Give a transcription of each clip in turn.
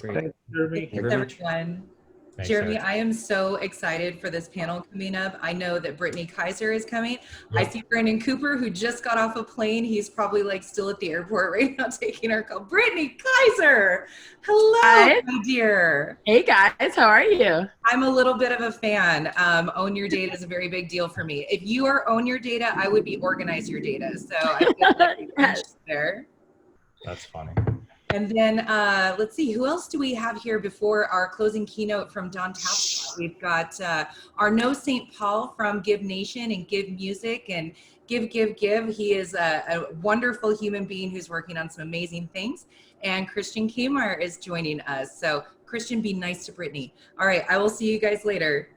Great. Thanks, Jeremy. Thank you Thanks, very much. everyone. Thanks, Jeremy, Sarah. I am so excited for this panel coming up. I know that Brittany Kaiser is coming. I Yep. see Brandon Cooper, who just got off a plane. He's probably like still at the airport right now taking our call. Brittany Kaiser, hello, Hi. my dear. Hey guys, how are you? I'm a little bit of a fan. Own Your Data is a very big deal for me. If you are Own Your Data, I would be Organize Your Data. So I feel like we Yes. there. That's funny. And then let's see, who else do we have here before our closing keynote from Don Tapscott? We've got Arnaud St. Paul from Give Nation and Give Music and Give. He is a wonderful human being who's working on some amazing things. And Christian Kmar is joining us. So Christian, be nice to Brittany. All right, I will see you guys later.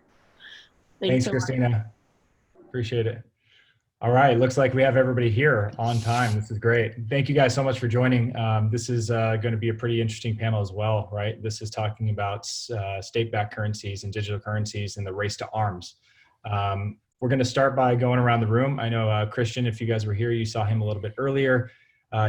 Thanks, so Christina. much. Appreciate it. All right, looks like we have everybody here on time. This is great. Thank you guys so much for joining. This is going to be a pretty interesting panel as well, right? This is talking about state-backed currencies and digital currencies and the race to arms. We're going to start by going around the room. I know Christian, if you guys were here, you saw him a little bit earlier.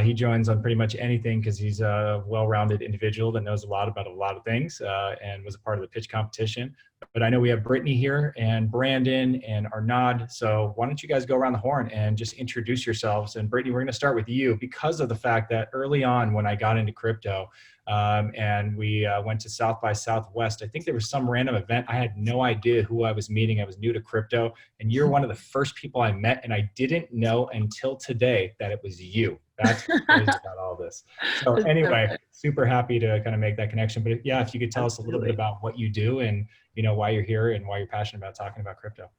He joins on pretty much anything because he's a well-rounded individual that knows a lot about a lot of things and was a part of the pitch competition. But I know we have Brittany here and Brandon and Arnaud. So why don't you guys go around the horn and just introduce yourselves. And Brittany, we're going to start with you because of the fact that early on when I got into crypto and we went to South by Southwest, I think there was some random event. I had no idea who I was meeting. I was new to crypto and you're one of the first people I met. And I didn't know until today that it was you. That's what's crazy about all this. So anyway, super happy to kind of make that connection. But yeah, if you could tell us a little bit about what you do and you know why you're here and why you're passionate about talking about crypto.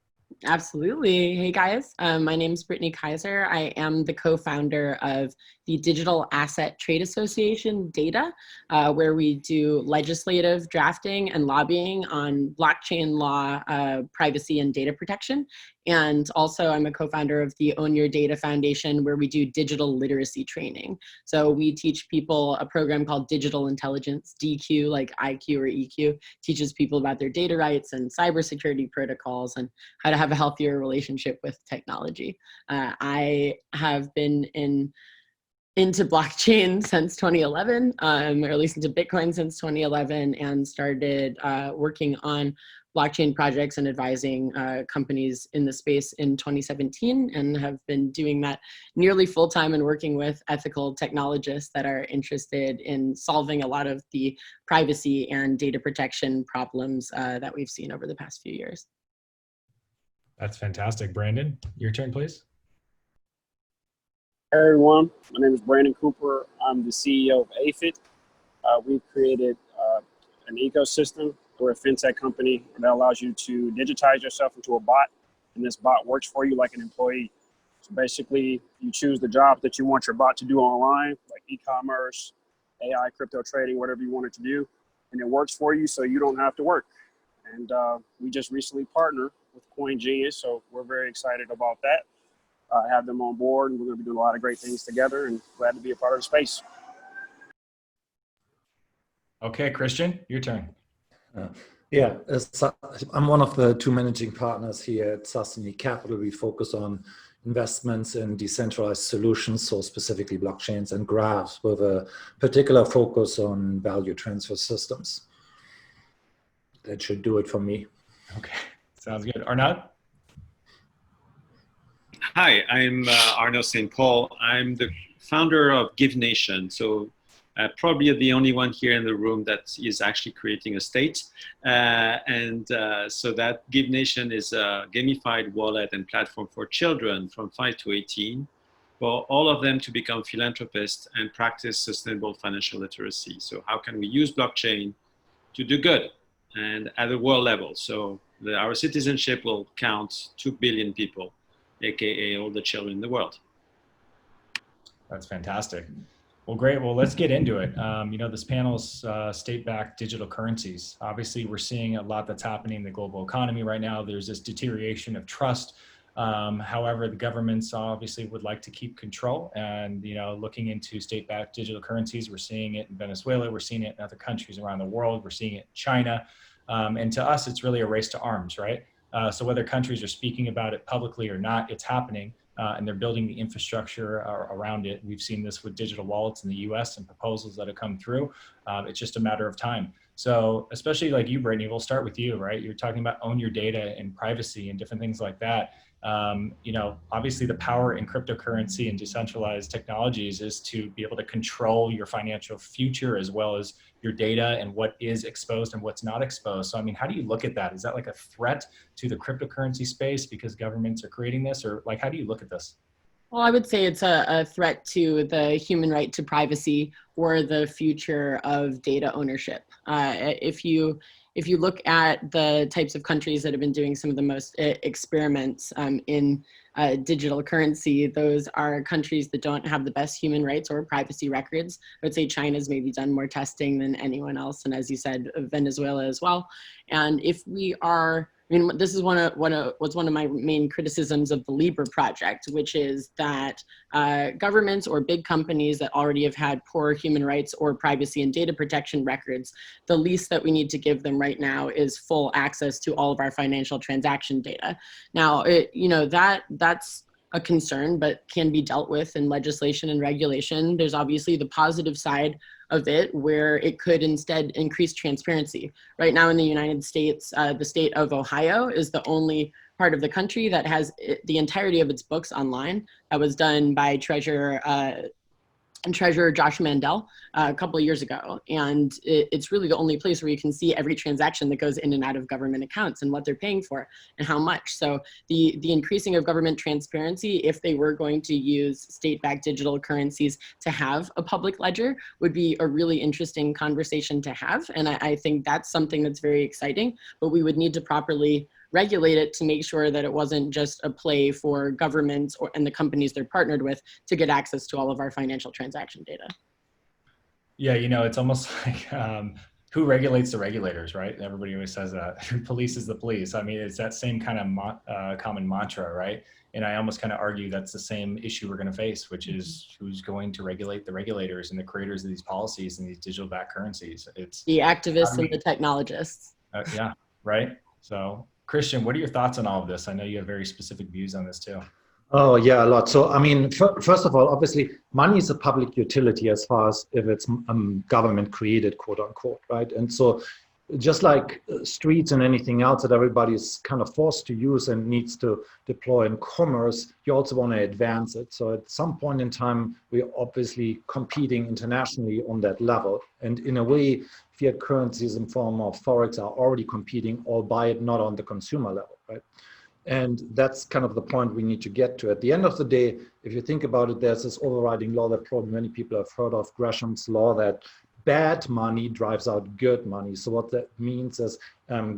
Absolutely. Hey guys, my name is Brittany Kaiser. I am the co-founder of the Digital Asset Trade Association, DATA, where we do legislative drafting and lobbying on blockchain law, privacy and data protection. And also I'm a co-founder of the Own Your Data Foundation, where we do digital literacy training. So we teach people a program called Digital Intelligence, DQ, like IQ or EQ, teaches people about their data rights and cybersecurity protocols and how to have a healthier relationship with technology. I have been into blockchain since 2011, or at least into Bitcoin since 2011, and started working on blockchain projects and advising companies in the space in 2017, and have been doing that nearly full time and working with ethical technologists that are interested in solving a lot of the privacy and data protection problems that we've seen over the past few years. That's fantastic. Brandon, your turn, please. Hey everyone, my name is Brandon Cooper. I'm the CEO of AFIT. We've created an ecosystem. We're a fintech company that allows you to digitize yourself into a bot, and this bot works for you like an employee. So basically, you choose the job that you want your bot to do online, like e-commerce, AI, crypto trading, whatever you want it to do, and it works for you so you don't have to work. And we just recently partnered with CoinGenius, so we're very excited about that. Have them on board, and we're going to be doing a lot of great things together, and glad to be a part of the space. Okay, Christian, your turn. Yeah, I'm one of the two managing partners here at Sustaining Capital. We focus on investments in decentralized solutions, so specifically blockchains and graphs, with a particular focus on value transfer systems. That should do it for me. Okay, sounds good. Arnaud? Hi, I'm Arnaud St. Paul. I'm the founder of Give Nation. So probably the only one here in the room that is actually creating a state. So that Give Nation is a gamified wallet and platform for children from 5 to 18, for all of them to become philanthropists and practice sustainable financial literacy. So how can we use blockchain to do good and at a world level? So our citizenship will count 2 billion people, AKA all the children in the world. That's fantastic. Well, great. Well, let's get into it. You know, this panel's state-backed digital currencies. Obviously, we're seeing a lot that's happening in the global economy right now. There's this deterioration of trust. However, the governments obviously would like to keep control, and, you know, looking into state-backed digital currencies, we're seeing it in Venezuela, we're seeing it in other countries around the world, we're seeing it in China. And to us, it's really a race to arms, right? So whether countries are speaking about it publicly or not, it's happening. and they're building the infrastructure around it. We've seen this with digital wallets in the US and proposals that have come through. It's just a matter of time. So especially like you, Brittany, we'll start with you, right? You're talking about own your data and privacy and different things like that. You know, obviously the power in cryptocurrency and decentralized technologies is to be able to control your financial future as well as your data and what is exposed and what's not exposed. So, I mean, how do you look at that? Is that like a threat to the cryptocurrency space because governments are creating this, or like, how do you look at this? Well, I would say it's a threat to the human right to privacy or the future of data ownership. If you look at the types of countries that have been doing some of the most experiments in digital currency, those are countries that don't have the best human rights or privacy records. I would say China's maybe done more testing than anyone else, and as you said, Venezuela as well. And if we are, I mean, this is one of my main criticisms of the Libra project, which is that governments or big companies that already have had poor human rights or privacy and data protection records, the least that we need to give them right now is full access to all of our financial transaction data. Now, that's a concern, but can be dealt with in legislation and regulation. There's obviously the positive side of it, where it could instead increase transparency. Right now in the United States, the state of Ohio is the only part of the country that has the entirety of its books online. That was done by Treasurer Josh Mandel a couple of years ago. And it's really the only place where you can see every transaction that goes in and out of government accounts and what they're paying for and how much. So the increasing of government transparency, if they were going to use state-backed digital currencies to have a public ledger, would be a really interesting conversation to have. And I think that's something that's very exciting, but we would need to properly regulate it to make sure that it wasn't just a play for governments and the companies they're partnered with to get access to all of our financial transaction data. Yeah, you know, it's almost like who regulates the regulators, right? Everybody always says that. Police is the police. I mean, it's that same kind of common mantra, right? And I almost kind of argue that's the same issue we're going to face, which is who's going to regulate the regulators and the creators of these policies and these digital-backed currencies. It's the activists and the technologists. Yeah, right. So, Christian, what are your thoughts on all of this? I know you have very specific views on this too. Oh, yeah, a lot. So, I mean, first of all, obviously, money is a public utility as far as if it's government created, quote unquote, right? And so just like streets and anything else that everybody is kind of forced to use and needs to deploy in commerce, you also want to advance it. So at some point in time, we're obviously competing internationally on that level. And in a way, fiat currencies in form of Forex are already competing, albeit not on the consumer level, right? And that's kind of the point we need to get to. At the end of the day, if you think about it, there's this overriding law that probably many people have heard of, Gresham's law, that bad money drives out good money. So what that means is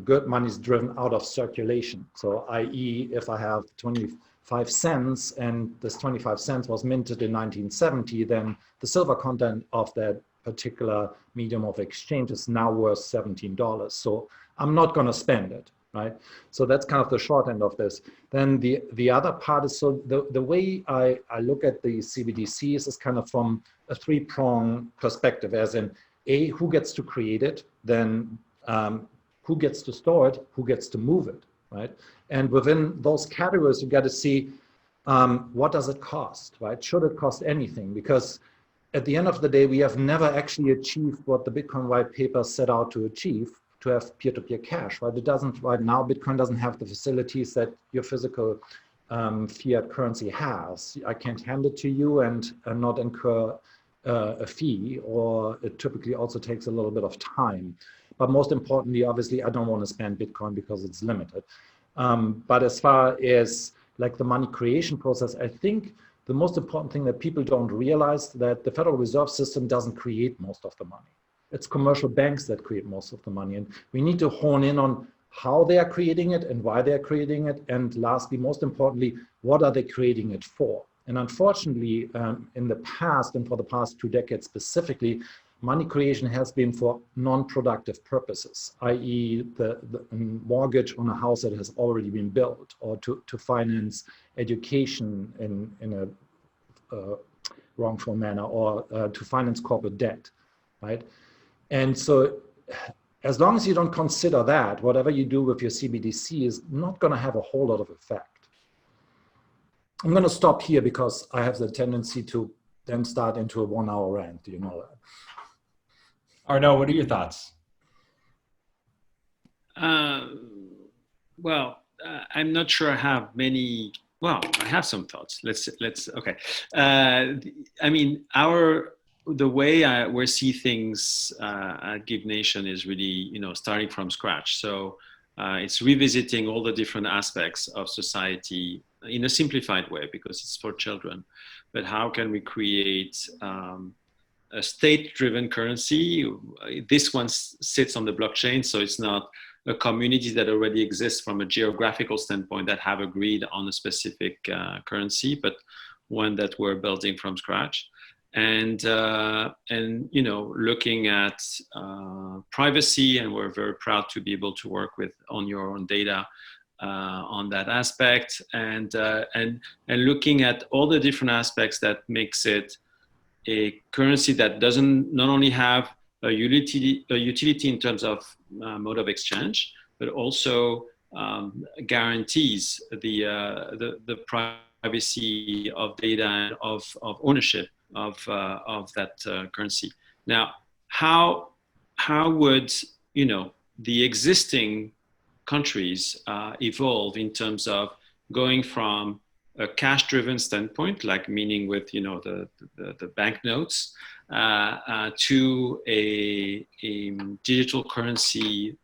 good money is driven out of circulation. So i.e., if I have 25 cents and this 25 cents was minted in 1970, then the silver content of that particular medium of exchange is now worth $17. So I'm not going to spend it. Right, so that's kind of the short end of this. Then the other part is, so the way I look at the CBDCs is kind of from a three-prong perspective, as in A, who gets to create it, then who gets to store it, who gets to move it, right? And within those categories, you got to see what does it cost, right? Should it cost anything? Because at the end of the day, we have never actually achieved what the Bitcoin white paper set out to achieve, to have peer-to-peer cash, right? It doesn't, right now, Bitcoin doesn't have the facilities that your physical fiat currency has. I can't hand it to you and not incur a fee, or it typically also takes a little bit of time. But most importantly, obviously, I don't want to spend Bitcoin because it's limited. But as far as like the money creation process, I think the most important thing that people don't realize that the Federal Reserve System doesn't create most of the money. It's commercial banks that create most of the money. And we need to hone in on how they are creating it and why they're creating it. And lastly, most importantly, what are they creating it for? And unfortunately, in the past, and for the past 2 decades specifically, money creation has been for non-productive purposes, i.e. the mortgage on a house that has already been built, or to finance education in a wrongful manner, or to finance corporate debt, right? And so as long as you don't consider that, whatever you do with your CBDC is not going to have a whole lot of effect. I'm going to stop here because I have the tendency to then start into a 1 hour rant. You know that. Arnaud, what are your thoughts? Well, I'm not sure I have many. Well, I have some thoughts. Okay. I mean, the way we see things at Give Nation is really, starting from scratch. So it's revisiting all the different aspects of society in a simplified way because it's for children. But how can we create a state-driven currency? This one sits on the blockchain, so it's not a community that already exists from a geographical standpoint that have agreed on a specific currency, but one that we're building from scratch. And looking at privacy, and we're very proud to be able to work on your own data on that aspect, and looking at all the different aspects that makes it a currency that doesn't not only have a utility in terms of mode of exchange, but also guarantees the privacy of data and of ownership of that currency. Now, how would the existing countries evolve in terms of going from a cash-driven standpoint, like meaning with the banknotes, to a digital currency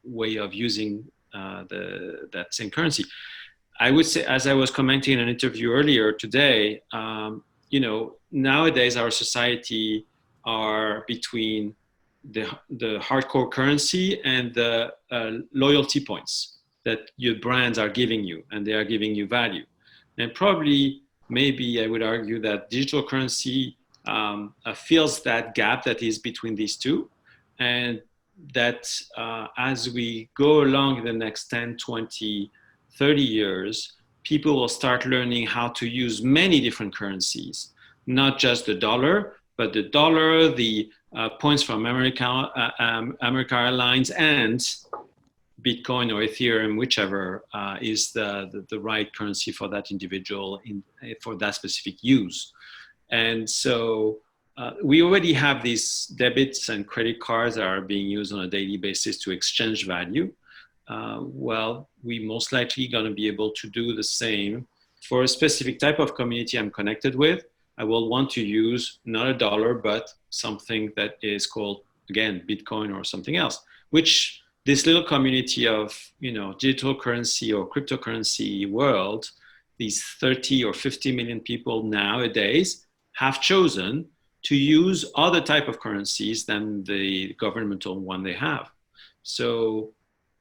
way of using that same currency? I would say, as I was commenting in an interview earlier today, nowadays our society are between the hardcore currency and the loyalty points that your brands are giving you, and they are giving you value. And probably, maybe I would argue that digital currency fills that gap that is between these two. And that as we go along in the next 10, 20, 30 years, people will start learning how to use many different currencies, not just the dollar, but the dollar, the points from America Airlines, and Bitcoin or Ethereum, whichever is the right currency for that individual for that specific use. And so we already have these debits and credit cards that are being used on a daily basis to exchange value. Well, we most likely going to be able to do the same for a specific type of community I'm connected with. I will want to use not a dollar, but something that is called, again, Bitcoin or something else, which this little community of, digital currency or cryptocurrency world, these 30 or 50 million people nowadays have chosen to use other type of currencies than the governmental one they have. So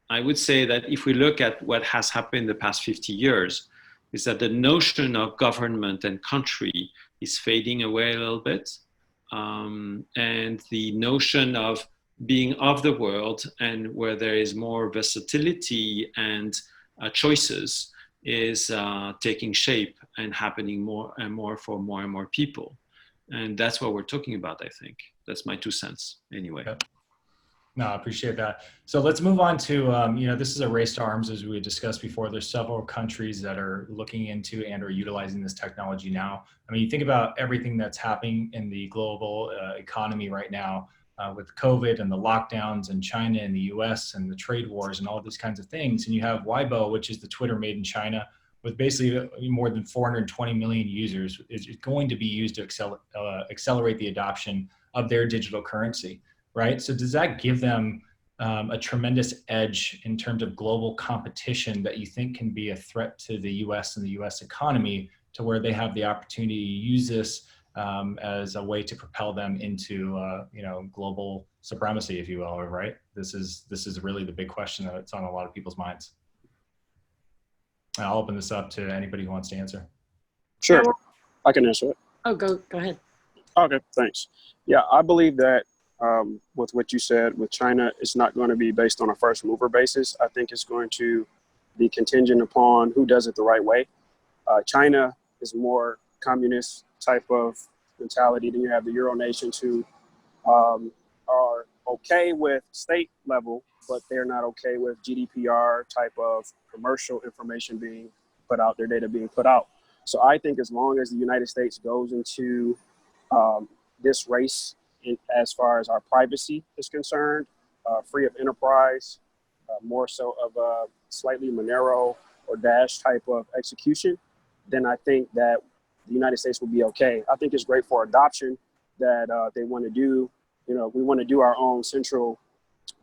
I would say that if we look at what has happened in the past 50 years, is that the notion of government and country is fading away a little bit. And the notion of being of the world and where there is more versatility and choices is taking shape and happening more and more for more and more people. And that's what we're talking about, I think. That's my 2 cents anyway. Okay. No, I appreciate that. So let's move on to, this is a race to arms, as we discussed before. There's several countries that are looking into and are utilizing this technology now. I mean, you think about everything that's happening in the global economy right now with COVID and the lockdowns in China and the US and the trade wars and all these kinds of things. And you have Weibo, which is the Twitter made in China, with basically more than 420 million users, is going to be used to accelerate the adoption of their digital currency. Right? So does that give them a tremendous edge in terms of global competition that you think can be a threat to the US and the US economy, to where they have the opportunity to use this as a way to propel them into global supremacy, if you will, right? This is really the big question that's on a lot of people's minds. And I'll open this up to anybody who wants to answer. Sure, I can answer it. Oh, go ahead. Okay, thanks. Yeah, I believe that with what you said with China, it's not going to be based on a first mover basis. I think it's going to be contingent upon who does it the right way. China is more communist type of mentality. Then you have the Euro nations who are okay with state level, but they're not okay with GDPR type of commercial information being put out, their data being put out. So I think as long as the United States goes into this race as far as our privacy is concerned, free of enterprise, more so of a slightly Monero or Dash type of execution, then I think that the United States will be okay. I think it's great for adoption that they want to do. You know, we want to do our own central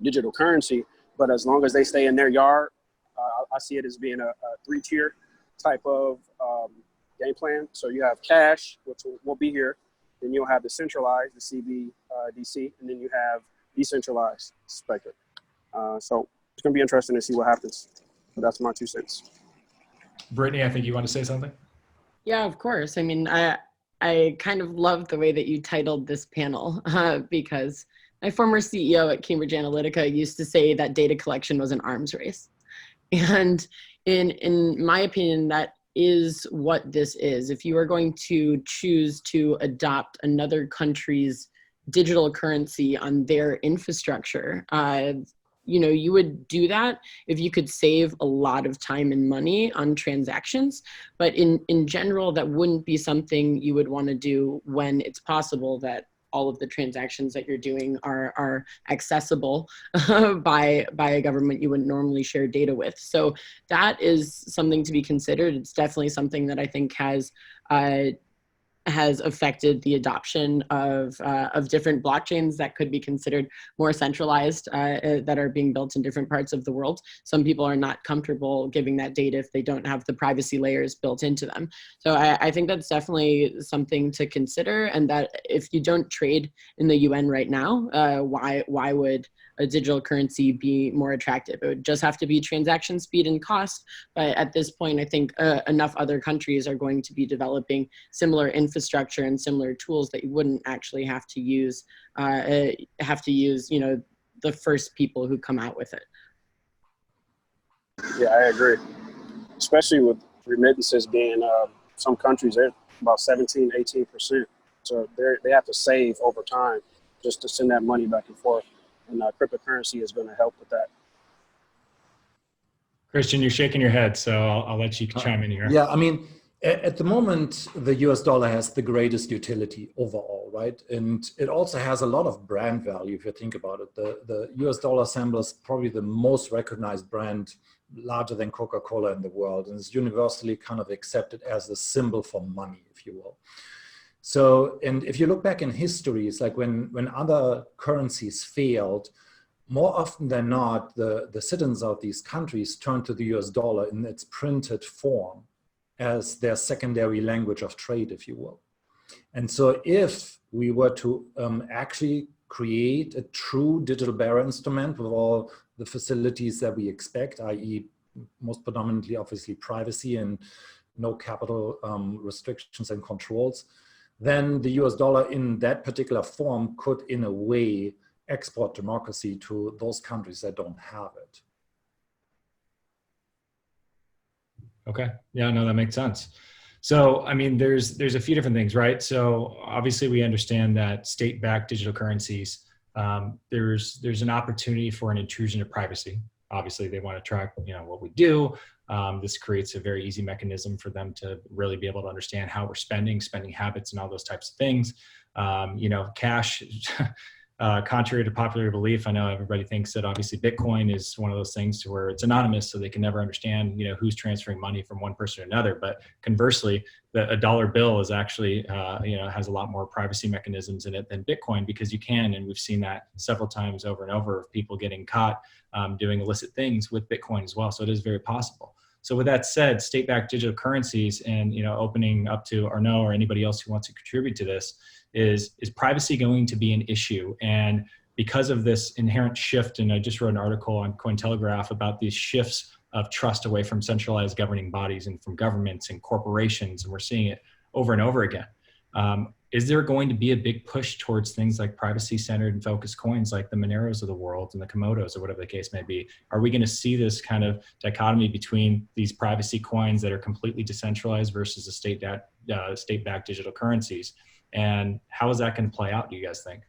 digital currency, but as long as they stay in their yard, I see it as being a three-tier type of game plan. So you have cash, which will be here. Then you'll have the centralized, the CBDC, and then you have decentralized Spectre. So it's going to be interesting to see what happens. But that's my 2 cents. Brittany, I think you want to say something? Yeah, of course. I mean, I kind of love the way that you titled this panel because my former CEO at Cambridge Analytica used to say that data collection was an arms race. And in my opinion, that is what this is. If you are going to choose to adopt another country's digital currency on their infrastructure, you know, you would do that if you could save a lot of time and money on transactions. But in general, that wouldn't be something you would want to do when it's possible that all of the transactions that you're doing are accessible by a government you wouldn't normally share data with. So that is something to be considered. It's definitely something that I think has affected the adoption of different blockchains that could be considered more centralized that are being built in different parts of the world. Some people are not comfortable giving that data if they don't have the privacy layers built into them. So I think that's definitely something to consider, and that if you don't trade in the UN right now, why would a digital currency be more attractive? It would just have to be transaction speed and cost. But at this point, I think enough other countries are going to be developing similar infrastructure and similar tools that you wouldn't actually have to use, you know, the first people who come out with it. Yeah, I agree. Especially with remittances being some countries, they're about 17, 18%. So they have to save over time just to send that money back and forth. And cryptocurrency is going to help with that. Christian, you're shaking your head, so I'll let you chime in here. Yeah, I mean, at the moment, the US dollar has the greatest utility overall, right? And it also has a lot of brand value if you think about it. The US dollar symbol is probably the most recognized brand, larger than Coca-Cola in the world, and is universally kind of accepted as the symbol for money, if you will. So, and if you look back in history, it's like when other currencies failed, more often than not, the citizens of these countries turned to the US dollar in its printed form as their secondary language of trade, if you will. And so if we were to actually create a true digital bearer instrument with all the facilities that we expect, i.e. most predominantly, obviously, privacy and no capital restrictions and controls, then the US dollar in that particular form could, in a way, export democracy to those countries that don't have it. Okay. Yeah, no, that makes sense. So, I mean, there's a few different things, right? So obviously we understand that state-backed digital currencies, there's an opportunity for an intrusion of privacy. Obviously they want to track, you know, what we do. This creates a very easy mechanism for them to really be able to understand how we're spending habits and all those types of things. You know, cash, contrary to popular belief, I know everybody thinks that obviously Bitcoin is one of those things to where it's anonymous, so they can never understand, you know, who's transferring money from one person to another. But conversely, a dollar bill is actually, you know, has a lot more privacy mechanisms in it than Bitcoin, because you can, and we've seen that several times over and over, of people getting caught doing illicit things with Bitcoin as well. So it is very possible. So with that said, state-backed digital currencies, and, you know, opening up to Arnaud or anybody else who wants to contribute to this, is privacy going to be an issue? And because of this inherent shift, and I just wrote an article on Cointelegraph about these shifts of trust away from centralized governing bodies and from governments and corporations, and we're seeing it over and over again. Is there going to be a big push towards things like privacy-centered and focused coins like the Moneros of the world and the Komodos, or whatever the case may be? Are we going to see this kind of dichotomy between these privacy coins that are completely decentralized versus the state-backed digital currencies? And how is that going to play out, do you guys think?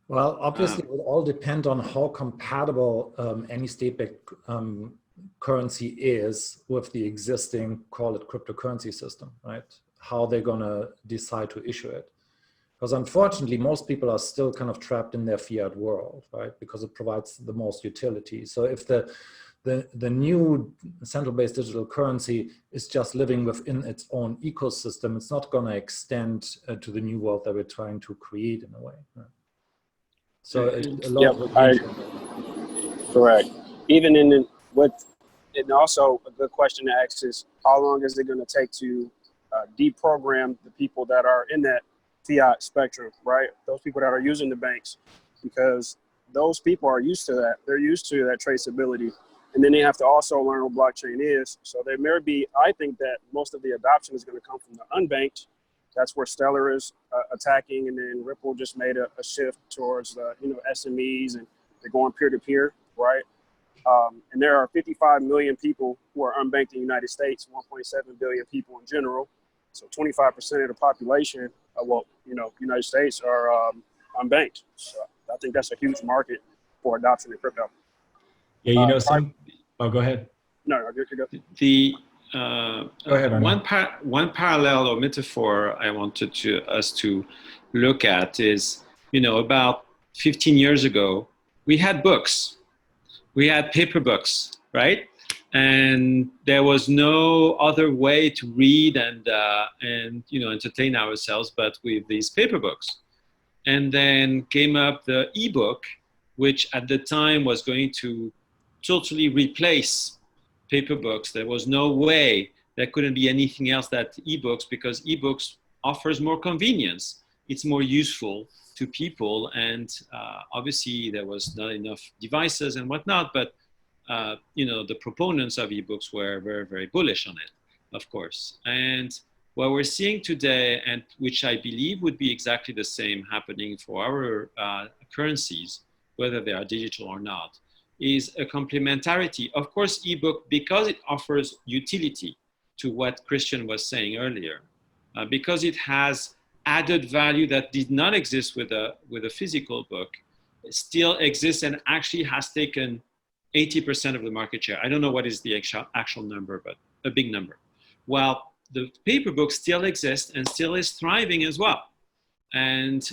Well, obviously, it will all depend on how compatible any state-backed currency is with the existing, call it cryptocurrency system, right? How they're gonna decide to issue it. Because unfortunately, most people are still kind of trapped in their fiat world, right? Because it provides the most utility. So if the new central-based digital currency is just living within its own ecosystem, it's not going to extend to the new world that we're trying to create in a way. Right? So a lot Yep, of correct. Even in the, and also a good question to ask is, how long is it going to take to deprogram the people that are in that fiat spectrum, right? Those people that are using the banks, because those people are used to that. They're used to that traceability. And then they have to also learn what blockchain is. So there may be, I think that most of the adoption is going to come from the unbanked. That's where Stellar is attacking. And then Ripple just made a shift towards, SMEs, and they're going peer-to-peer, right? And there are 55 million people who are unbanked in the United States, 1.7 billion people in general. So 25% of the population, United States are unbanked. So I think that's a huge market for adoption in crypto. Yeah, go ahead. No, you're good. Go ahead, one parallel or metaphor I wanted us to look at is, about 15 years ago, we had books. We had paper books, right? And there was no other way to read and entertain ourselves but with these paper books. And then came up the ebook, which at the time was going to totally replace paper books. There was no way there couldn't be anything else that ebooks, because ebooks offers more convenience. It's more useful to people, and obviously there was not enough devices and whatnot, but the proponents of ebooks were very, very bullish on it, of course. And what we're seeing today, and which I believe would be exactly the same happening for our currencies, whether they are digital or not, is a complementarity. Of course, ebook, because it offers utility to what Christian was saying earlier, because it has added value that did not exist with a physical book, it still exists and actually has taken 80% of the market share. I don't know what is the actual number, but a big number. While the paper book still exists and still is thriving as well. And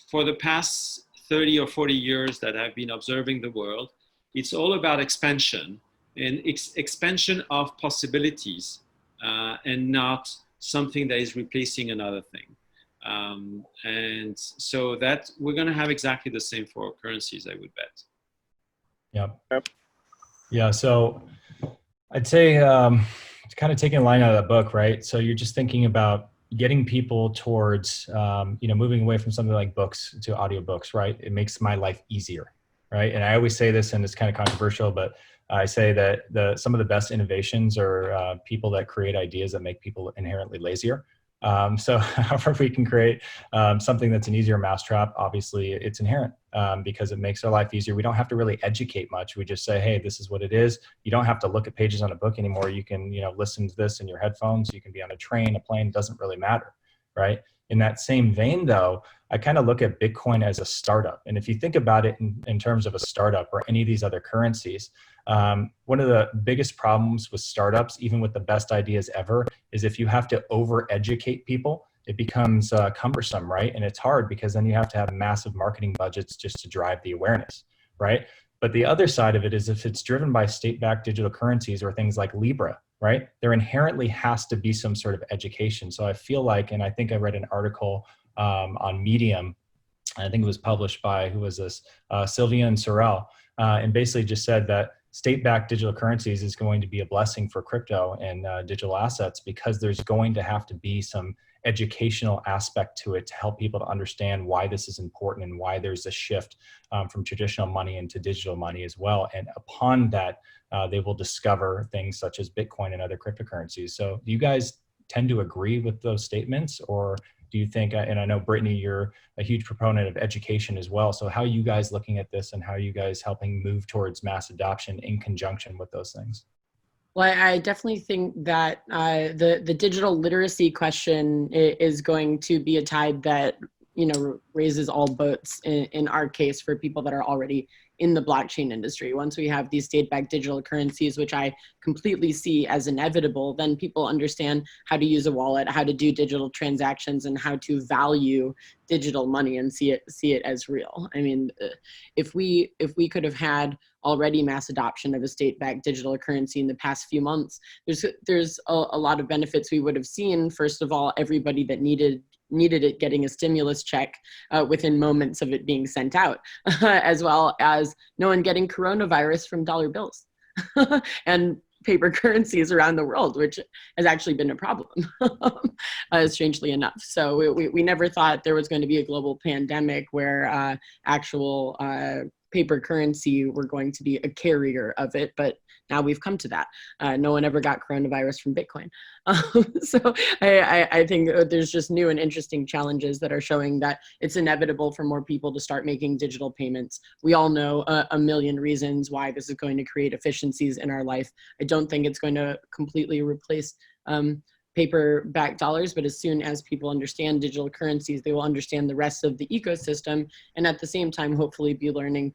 for the past 30 or 40 years that I've been observing the world, it's all about expansion and expansion of possibilities, and not something that is replacing another thing. And so that we're going to have exactly the same for currencies, I would bet. Yep. Yeah. So I'd say it's kind of taking a line out of the book, right? So you're just thinking about getting people towards, moving away from something like books to audiobooks, right? It makes my life easier, right? And I always say this, and it's kind of controversial, but I say that some of the best innovations are people that create ideas that make people inherently lazier. So however we can create something that's an easier mousetrap, obviously it's inherent because it makes our life easier. We don't have to really educate much. We just say, hey, this is what it is. You don't have to look at pages on a book anymore. You can, listen to this in your headphones. You can be on a train, a plane, doesn't really matter, right? In that same vein, though, I kind of look at Bitcoin as a startup. And if you think about it in terms of a startup or any of these other currencies, one of the biggest problems with startups, even with the best ideas ever, is if you have to over-educate people, it becomes cumbersome, right? And it's hard because then you have to have massive marketing budgets just to drive the awareness, right? But the other side of it is if it's driven by state-backed digital currencies or things like Libra, right? There inherently has to be some sort of education. So I feel like, and I think I read an article on Medium, I think it was published by, who was this? Sylvia and Sorrell, and basically just said that state-backed digital currencies is going to be a blessing for crypto and digital assets because there's going to have to be some educational aspect to it to help people to understand why this is important and why there's a shift from traditional money into digital money as well. And upon that, they will discover things such as Bitcoin and other cryptocurrencies. So do you guys tend to agree with those statements, or do you think, and I know Brittany, you're a huge proponent of education as well. So how are you guys looking at this and how are you guys helping move towards mass adoption in conjunction with those things? Well, I definitely think that the digital literacy question is going to be a tide that, raises all boats in our case for people that are already in the blockchain industry. Once we have these state-backed digital currencies, which I completely see as inevitable, then people understand how to use a wallet, how to do digital transactions, and how to value digital money and see it as real. I mean, if we could have had already mass adoption of a state-backed digital currency in the past few months, there's a lot of benefits we would have seen. First of all, everybody that needed it getting a stimulus check within moments of it being sent out, as well as no one getting coronavirus from dollar bills and paper currencies around the world, which has actually been a problem, strangely enough. So we never thought there was going to be a global pandemic where actual paper currency were going to be a carrier of it, but now we've come to that. No one ever got coronavirus from Bitcoin. So I think there's just new and interesting challenges that are showing that it's inevitable for more people to start making digital payments. We all know a million reasons why this is going to create efficiencies in our life. I don't think it's going to completely replace paper-backed dollars, but as soon as people understand digital currencies, they will understand the rest of the ecosystem, and at the same time, hopefully be learning,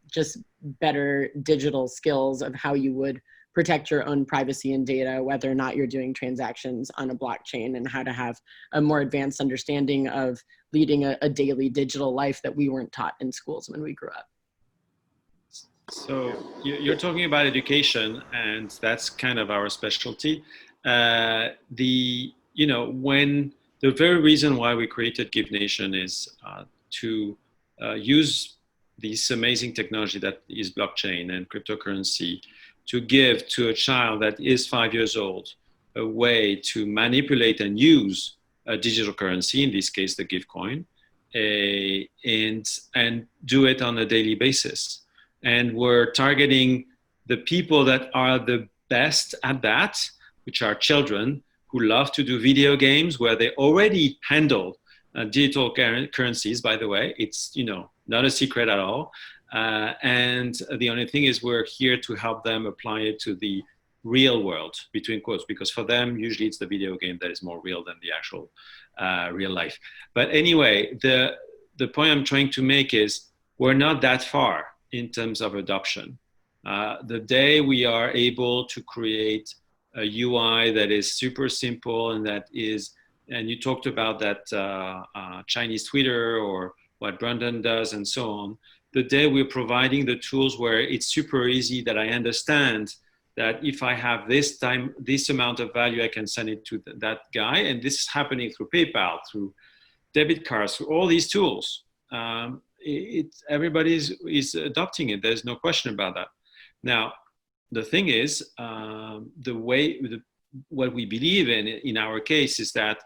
just better digital skills of how you would protect your own privacy and data, whether or not you're doing transactions on a blockchain, and how to have a more advanced understanding of leading a daily digital life that we weren't taught in schools when we grew up. So you're talking about education, and that's kind of our specialty. When the very reason why we created Give Nation is to use this amazing technology that is blockchain and cryptocurrency to give to a child that is 5 years old a way to manipulate and use a digital currency, in this case the Give coin, and do it on a daily basis. And we're targeting the people that are the best at that, which are children who love to do video games, where they already handle digital currencies, by the way. It's not a secret at all. And the only thing is we're here to help them apply it to the real world, between quotes, because for them, usually it's the video game that is more real than the actual real life. But anyway, the point I'm trying to make is we're not that far in terms of adoption. The day we are able to create a UI that is super simple and and you talked about that Chinese Twitter or what Brandon does and so on, the day we're providing the tools where it's super easy, that I understand that if I have this amount of value, I can send it to that guy. And this is happening through PayPal, through debit cards, through all these tools. Everybody is adopting it. There's no question about that. Now, the thing is, what we believe in our case is that,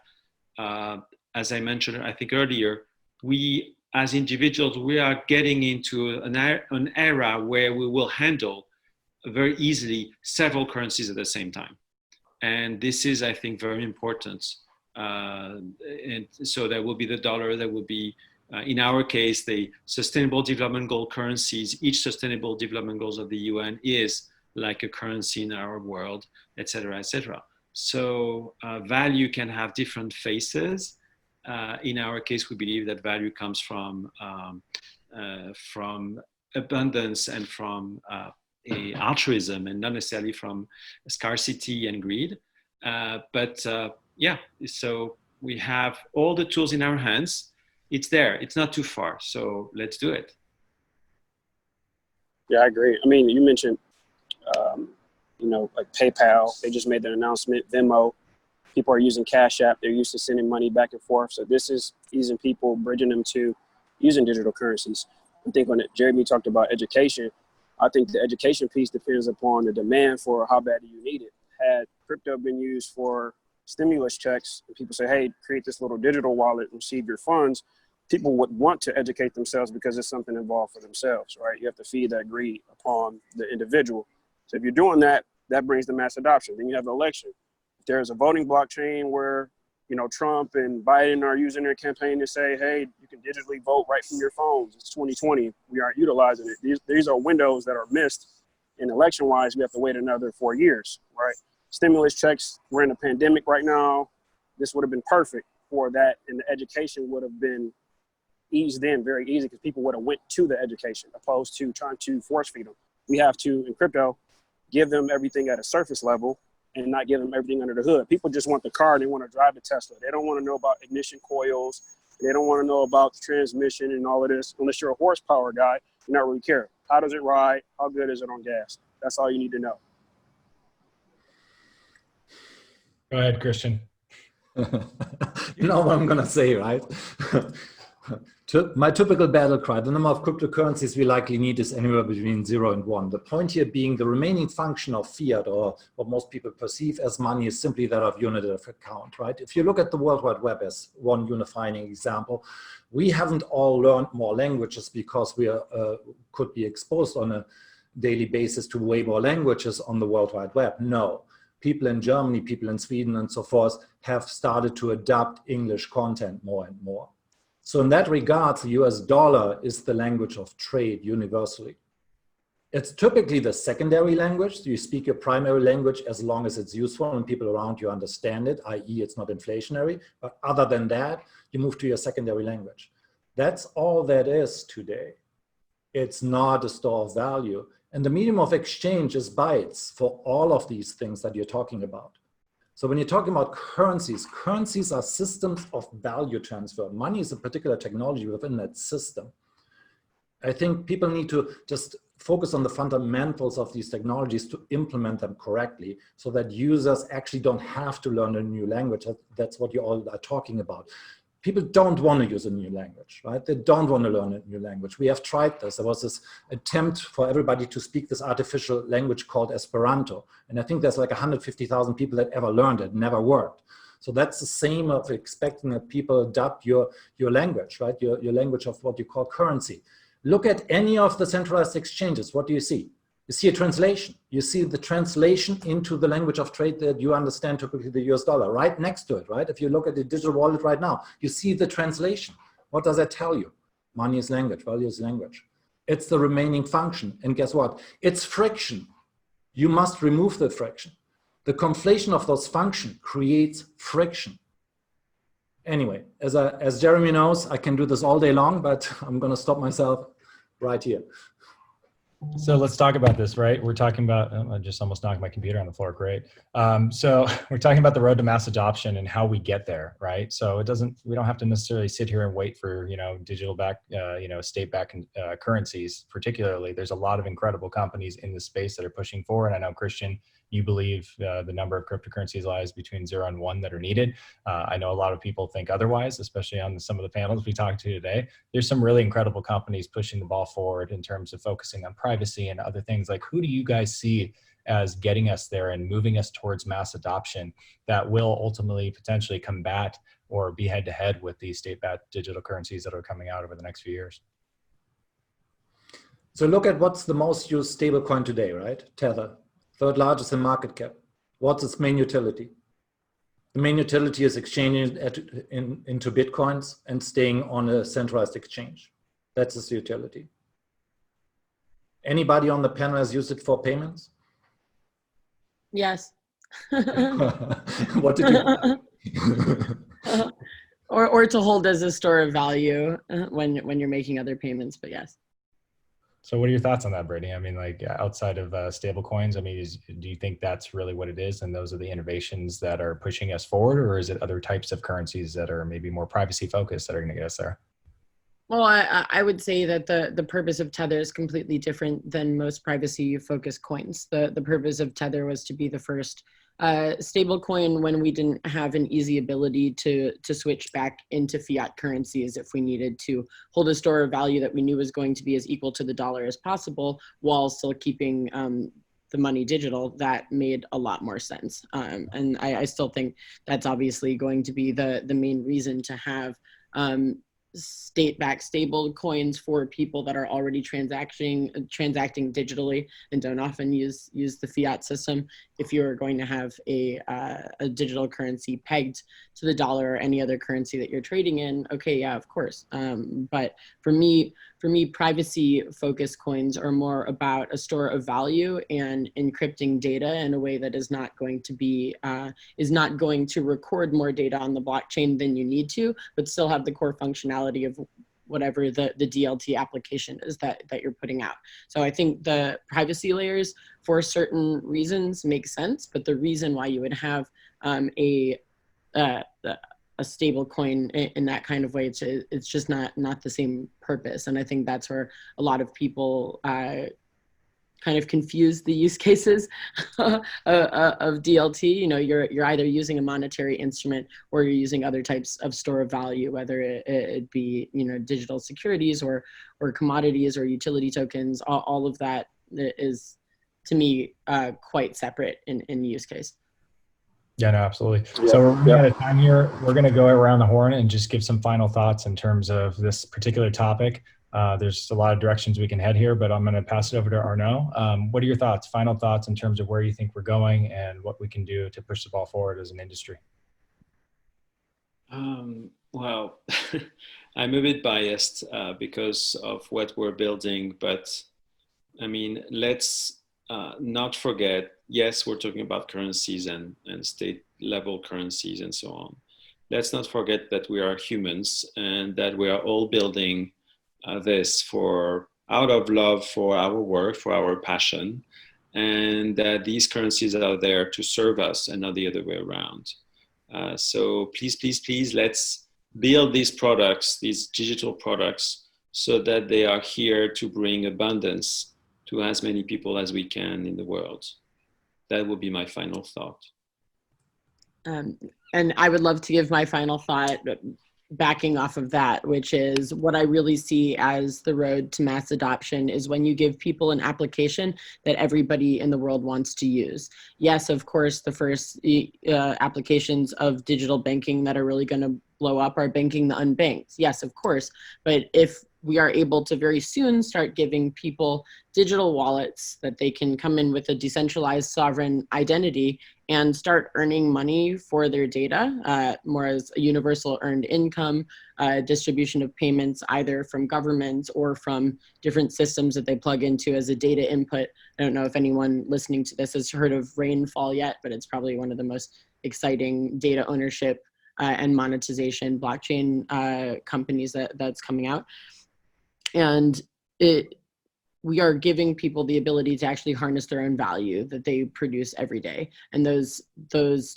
as I mentioned, I think earlier, we as individuals, we are getting into an era where we will handle very easily several currencies at the same time. And this is, I think, very important. And so there will be the dollar, there will be, in our case, the Sustainable Development Goal currencies. Each Sustainable Development Goals of the UN is like a currency in our world, et cetera, et cetera. So value can have different faces. In our case, we believe that value comes from abundance and from altruism, and not necessarily from scarcity and greed. Yeah, so we have all the tools in our hands. It's there. It's not too far. So let's do it. Yeah, I agree. I mean, you mentioned, like PayPal. They just made their announcement. Venmo. People are using Cash App. They're used to sending money back and forth. So this is easing people, bridging them to using digital currencies. I think when Jeremy talked about education, I think the education piece depends upon the demand for how bad do you need it. Had crypto been used for stimulus checks and people say, hey, create this little digital wallet and receive your funds, people would want to educate themselves because it's something involved for themselves, right? You have to feed that greed upon the individual. So if you're doing that, that brings the mass adoption. Then you have the election. If there's a voting blockchain where, Trump and Biden are using their campaign to say, hey, you can digitally vote right from your phones. It's 2020. We aren't utilizing it. These are windows that are missed. And election-wise, we have to wait another 4 years, right? Stimulus checks, we're in a pandemic right now. This would have been perfect for that. And the education would have been, eased in very easy because people would have went to the education opposed to trying to force feed them. We have to, in crypto, give them everything at a surface level and not give them everything under the hood. People just want the car. They want to drive the Tesla. They don't want to know about ignition coils. They don't want to know about the transmission and all of this. Unless you're a horsepower guy, you not really care. How does it ride? How good is it on gas? That's all you need to know. Go ahead, Christian. You know what I'm going to say, right? My typical battle cry, the number of cryptocurrencies we likely need is anywhere between 0 and 1. The point here being the remaining function of fiat, or what most people perceive as money, is simply that of unit of account, right? If you look at the World Wide Web as one unifying example, we haven't all learned more languages because we could be exposed on a daily basis to way more languages on the World Wide Web. No. People in Germany, people in Sweden, and so forth have started to adopt English content more and more. So in that regard, the US dollar is the language of trade universally. It's typically the secondary language. So you speak your primary language as long as it's useful and people around you understand it, i.e. it's not inflationary. But other than that, you move to your secondary language. That's all that is today. It's not a store of value. And the medium of exchange is bytes for all of these things that you're talking about. So when you're talking about currencies, currencies are systems of value transfer. Money is a particular technology within that system. I think people need to just focus on the fundamentals of these technologies to implement them correctly so that users actually don't have to learn a new language. That's what you all are talking about. People don't want to use a new language, right? They don't want to learn a new language. We have tried this. There was this attempt for everybody to speak this artificial language called Esperanto. And I think there's like 150,000 people that ever learned it. It never worked. So that's the same of expecting that people adopt your language, right? Your language of what you call currency. Look at any of the centralized exchanges. What do you see? You see a translation. You see the translation into the language of trade that you understand, typically the US dollar, right next to it, right? If you look at the digital wallet right now, you see the translation. What does that tell you? Money is language, value is language. It's the remaining function. And guess what? It's friction. You must remove the friction. The conflation of those functions creates friction. Anyway, as Jeremy knows, I can do this all day long, but I'm going to stop myself right here. So let's talk about this, right? We're talking about, I just almost knocked my computer on the floor, great. So we're talking about the road to mass adoption and how we get there, right? So we don't have to necessarily sit here and wait for, digital back, state-backed currencies, particularly. There's a lot of incredible companies in the space that are pushing forward. I know, Christian, you believe the number of cryptocurrencies lies between 0 and 1 that are needed. I know a lot of people think otherwise, especially on some of the panels we talked to today. There's some really incredible companies pushing the ball forward in terms of focusing on privacy and other things. Like, who do you guys see as getting us there and moving us towards mass adoption that will ultimately potentially combat or be head to head with these state-backed digital currencies that are coming out over the next few years? So look at what's the most used stablecoin today, right? Tether. Third largest in market cap. What's its main utility? The main utility is exchanging into Bitcoins and staying on a centralized exchange. That's its utility. Anybody on the panel has used it for payments? Yes. What did you or to hold as a store of value when you're making other payments, but yes. So what are your thoughts on that, Brittany? I mean, like, outside of stable coins, I mean, do you think that's really what it is and those are the innovations that are pushing us forward, or is it other types of currencies that are maybe more privacy focused that are going to get us there? Well, I would say that the purpose of Tether is completely different than most privacy focused coins. The purpose of Tether was to be the first stable coin when we didn't have an easy ability to switch back into fiat currencies if we needed to hold a store of value that we knew was going to be as equal to the dollar as possible while still keeping the money digital. That made a lot more sense. And I still think that's obviously going to be the main reason to have state-backed stable coins for people that are already transacting digitally and don't often use the fiat system. If you're going to have a digital currency pegged to the dollar or any other currency that you're trading in, okay, yeah, of course. But for me, privacy-focused coins are more about a store of value and encrypting data in a way that is not going to record more data on the blockchain than you need to, but still have the core functionality of whatever the DLT application is that you're putting out. So I think the privacy layers for certain reasons make sense, but the reason why you would have a stable coin in that kind of way, it's just not the same purpose. And I think that's where a lot of people kind of confuse the use cases of DLT. You know, you're either using a monetary instrument or you're using other types of store of value, whether it be, you know, digital securities or commodities or utility tokens. All of that is, to me, quite separate in use case. Yeah, no, absolutely. So we're running out of time here. We're going to go around the horn and just give some final thoughts in terms of this particular topic. There's a lot of directions we can head here, but I'm going to pass it over to Arnaud. What are your thoughts, final thoughts in terms of where you think we're going and what we can do to push the ball forward as an industry? Well, I'm a bit biased because of what we're building, but I mean, let's not forget, yes, we're talking about currencies and state level currencies and so on. Let's not forget that we are humans and that we are all building this out of love for our work, for our passion, and that these currencies are there to serve us and not the other way around. So please, let's build these products, these digital products, so that they are here to bring abundance to as many people as we can in the world. That would be my final thought. And I would love to give my final thought backing off of that, which is what I really see as the road to mass adoption is when you give people an application that everybody in the world wants to use. Yes, of course, the first applications of digital banking that are really going to blow up are banking the unbanked. Yes, of course. But if we are able to very soon start giving people digital wallets that they can come in with a decentralized sovereign identity and start earning money for their data, more as a universal earned income, distribution of payments either from governments or from different systems that they plug into as a data input. I don't know if anyone listening to this has heard of Rainfall yet, but it's probably one of the most exciting data ownership and monetization blockchain companies that's coming out. And we are giving people the ability to actually harness their own value that they produce every day. And those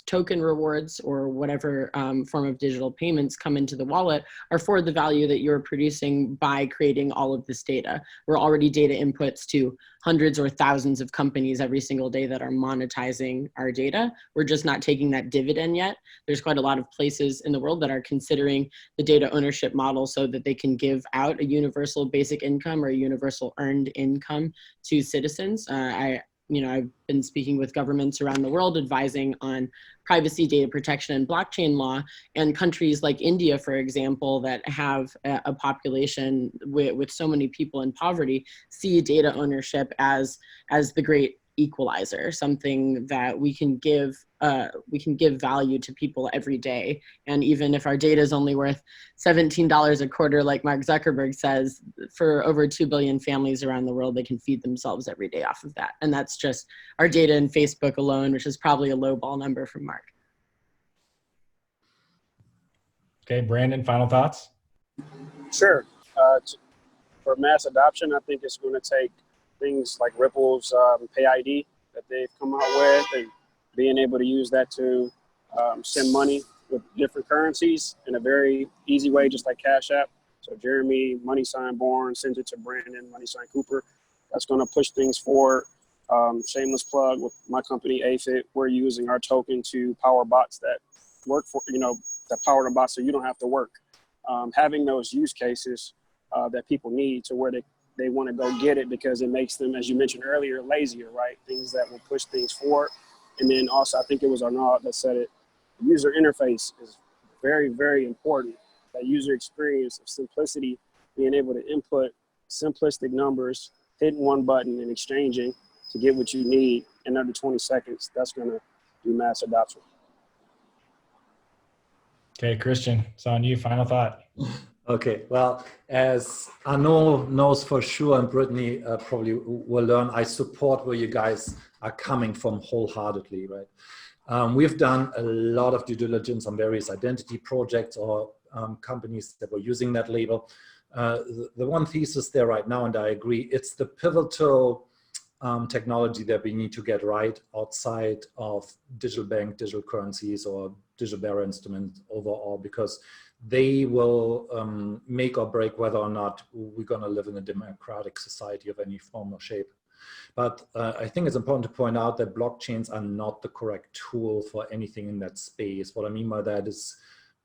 token rewards or whatever form of digital payments come into the wallet are for the value that you're producing by creating all of this data. We're already data inputs to hundreds or thousands of companies every single day that are monetizing our data. We're just not taking that dividend yet. There's quite a lot of places in the world that are considering the data ownership model so that they can give out a universal basic income or a universal earned income to citizens. I've been speaking with governments around the world advising on privacy, data protection, and blockchain law. And countries like India, for example, that have a population with so many people in poverty, see data ownership as the great equalizer, something that we can give value to people every day. And even if our data is only worth $17 a quarter, like Mark Zuckerberg says, for over 2 billion families around the world, they can feed themselves every day off of that. And that's just our data in Facebook alone, which is probably a low ball number from Mark. Okay, Brandon, final thoughts? Sure. For mass adoption, I think it's going to take things like Ripple's Pay ID that they've come out with, and being able to use that to send money with different currencies in a very easy way, just like Cash App. So Jeremy, $Bourne, sends it to Brandon, $Cooper. That's going to push things forward. Shameless plug with my company, AFIT. We're using our token to power bots that work for, that power the bots so you don't have to work. Having those use cases that people need to where they want to go get it because it makes them, as you mentioned earlier, lazier, right? Things that will push things forward. And then also, I think it was Arnaud that said it, the user interface is very, very important. That user experience of simplicity, being able to input simplistic numbers, hitting one button and exchanging to get what you need in under 20 seconds, that's going to do mass adoption. Okay, Christian, it's on you. Final thought. Okay, well, as Arnaud knows for sure, and Brittany probably will learn, I support where you guys are coming from wholeheartedly, right? We've done a lot of due diligence on various identity projects or companies that were using that label. the one thesis there right now, and I agree, it's the pivotal technology that we need to get right outside of digital bank, digital currencies, or digital bearer instruments overall, because they will make or break whether or not we're going to live in a democratic society of any form or shape. But I think it's important to point out that blockchains are not the correct tool for anything in that space. What I mean by that is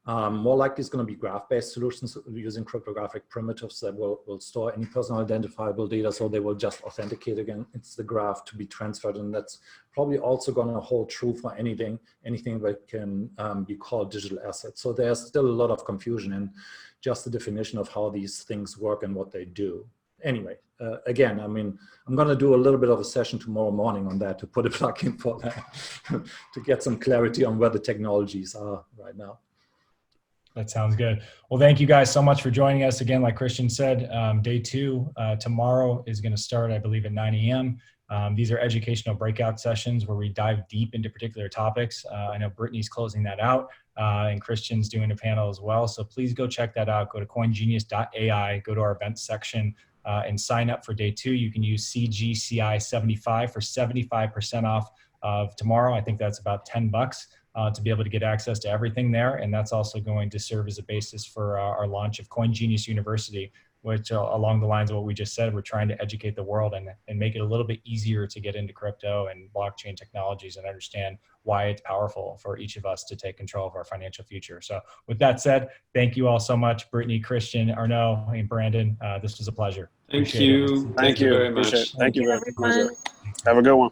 more likely it's going to be graph-based solutions using cryptographic primitives that will store any personal identifiable data, so they will just authenticate against the graph to be transferred. And that's probably also going to hold true for anything that can be called digital assets. So there's still a lot of confusion in just the definition of how these things work and what they do. Anyway, again, I mean, I'm going to do a little bit of a session tomorrow morning on that to put a plug in for that to get some clarity on where the technologies are right now. That sounds good. Well, thank you guys so much for joining us. Again, like Christian said, day 2 tomorrow is going to start, I believe, at 9 a.m. These are educational breakout sessions where we dive deep into particular topics. I know Brittany's closing that out, and Christian's doing a panel as well. So please go check that out. Go to coingenius.ai, go to our events section, and sign up for day 2. You can use CGCI75 for 75% off of tomorrow. I think that's about $10 to be able to get access to everything there. And that's also going to serve as a basis for our launch of CoinGenius University, which along the lines of what we just said, we're trying to educate the world and make it a little bit easier to get into crypto and blockchain technologies and understand why it's powerful for each of us to take control of our financial future. So with that said, thank you all so much, Brittany, Christian, Arnaud, and Brandon. This was a pleasure. Thank you. Thank you very Appreciate much. it. Thank you very everyone. much. Have a good one.